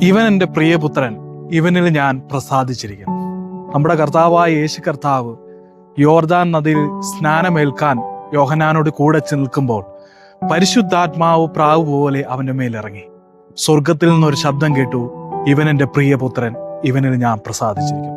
ഇവൻ എൻ്റെ പ്രിയപുത്രൻ, ഇവനിൽ ഞാൻ പ്രസാദിച്ചിരിക്കുന്നു. നമ്മുടെ കർത്താവായ യേശു കർത്താവ് യോർദാൻ നദിയിൽ സ്നാനമേൽക്കാൻ യോഹന്നാനോട് കൂടെ നിൽക്കുമ്പോൾ പരിശുദ്ധാത്മാവ് പ്രാവ് പോലെ അവൻ്റെ മേലിറങ്ങി. സ്വർഗത്തിൽ നിന്നൊരു ശബ്ദം കേട്ടു, ഇവൻ എൻ്റെ പ്രിയപുത്രൻ, ഇവനിൽ ഞാൻ പ്രസാദിച്ചിരിക്കുന്നു.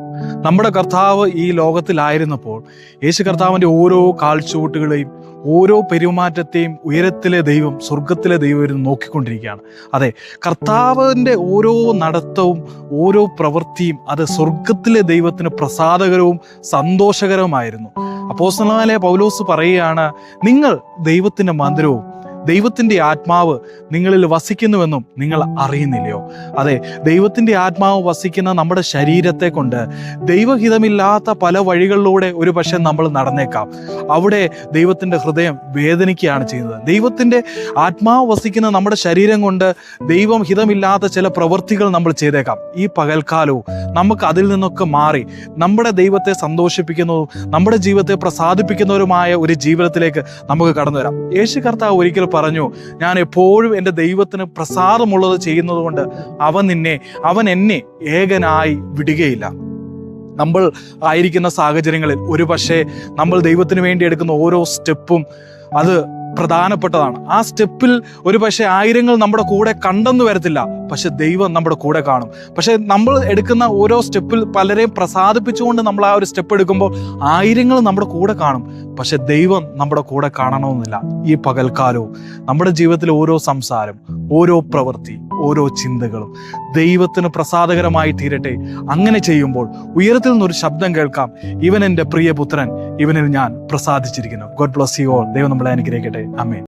നമ്മുടെ കർത്താവ് ഈ ലോകത്തിലായിരുന്നപ്പോൾ യേശു കർത്താവിൻ്റെ ഓരോ കാൽച്ചുവട്ടുകളെയും ഓരോ പെരുമാറ്റത്തെയും ഉയരത്തിലെ ദൈവം, സ്വർഗത്തിലെ ദൈവം ഇരുന്ന് നോക്കിക്കൊണ്ടിരിക്കുകയാണ്. അതെ, കർത്താവിൻ്റെ ഓരോ നടത്തവും ഓരോ പ്രവൃത്തിയും അത് സ്വർഗത്തിലെ ദൈവത്തിന് പ്രസാദകരവും സന്തോഷകരവുമായിരുന്നു. അപ്പോസ്തലനായ പൗലോസ് പറയുകയാണ്, നിങ്ങൾ ദൈവത്തിൻ്റെ മന്ദിരവും ദൈവത്തിൻ്റെ ആത്മാവ് നിങ്ങളിൽ വസിക്കുന്നുവെന്നും നിങ്ങൾ അറിയുന്നില്ലയോ? അതെ, ദൈവത്തിൻ്റെ ആത്മാവ് വസിക്കുന്ന നമ്മുടെ ശരീരത്തെ കൊണ്ട് ദൈവഹിതമില്ലാത്ത പല വഴികളിലൂടെ ഒരു പക്ഷേ നമ്മൾ നടന്നേക്കാം. അവിടെ ദൈവത്തിൻ്റെ ഹൃദയം വേദനിക്കുകയാണ് ചെയ്യുന്നത്. ദൈവത്തിൻ്റെ ആത്മാവ് വസിക്കുന്ന നമ്മുടെ ശരീരം കൊണ്ട് ദൈവം ഹിതമില്ലാത്ത ചില പ്രവൃത്തികൾ നമ്മൾ ചെയ്തേക്കാം. ഈ പകൽക്കാലവും നമുക്ക് അതിൽ നിന്നൊക്കെ മാറി നമ്മുടെ ദൈവത്തെ സന്തോഷിപ്പിക്കുന്നതും നമ്മുടെ ജീവിതത്തെ പ്രസാദിപ്പിക്കുന്നവരുമായ ഒരു ജീവിതത്തിലേക്ക് നമുക്ക് കടന്നു വരാം. യേശു കർത്താവ് ഒരിക്കൽ പറഞ്ഞു, ഞാൻ എപ്പോഴും എൻ്റെ ദൈവത്തിന് പ്രസാദമുള്ളത് ചെയ്യുന്നത് കൊണ്ട് അവൻ എന്നെ ഏകനായി വിടുകയില്ല. നമ്മൾ ആയിരിക്കുന്ന സാഹചര്യങ്ങളിൽ ഒരു പക്ഷേ നമ്മൾ ദൈവത്തിന് വേണ്ടി എടുക്കുന്ന ഓരോ സ്റ്റെപ്പും അത് പ്രധാനപ്പെട്ടതാണ്. ആ സ്റ്റെപ്പിൽ ഒരു പക്ഷേ ആയിരങ്ങൾ നമ്മുടെ കൂടെ കണ്ടെന്ന് വരത്തില്ല, പക്ഷെ ദൈവം നമ്മുടെ കൂടെ കാണും. പക്ഷെ നമ്മൾ എടുക്കുന്ന ഓരോ സ്റ്റെപ്പിൽ പലരെയും പ്രസാദിപ്പിച്ചുകൊണ്ട് നമ്മൾ ആ ഒരു സ്റ്റെപ്പ് എടുക്കുമ്പോൾ ആയിരങ്ങൾ നമ്മുടെ കൂടെ കാണും, പക്ഷെ ദൈവം നമ്മുടെ കൂടെ കാണണമെന്നില്ല. ഈ പകൽക്കാലവും നമ്മുടെ ജീവിതത്തിലെ ഓരോ സംസാരം, ഓരോ പ്രവൃത്തി, ഓരോ ചിന്തകളും ദൈവത്തിന് പ്രസാദകരമായി തീരട്ടെ. അങ്ങനെ ചെയ്യുമ്പോൾ ഉയരത്തിൽ നിന്നൊരു ശബ്ദം കേൾക്കാം, ഇവൻ എൻ്റെ പ്രിയപുത്രൻ, ഇവനിൽ ഞാൻ പ്രസാദിച്ചിരിക്കുന്നു. God bless you all. ദൈവം നമ്മളെ അനുഗ്രഹിക്കട്ടെ. ആമേൻ.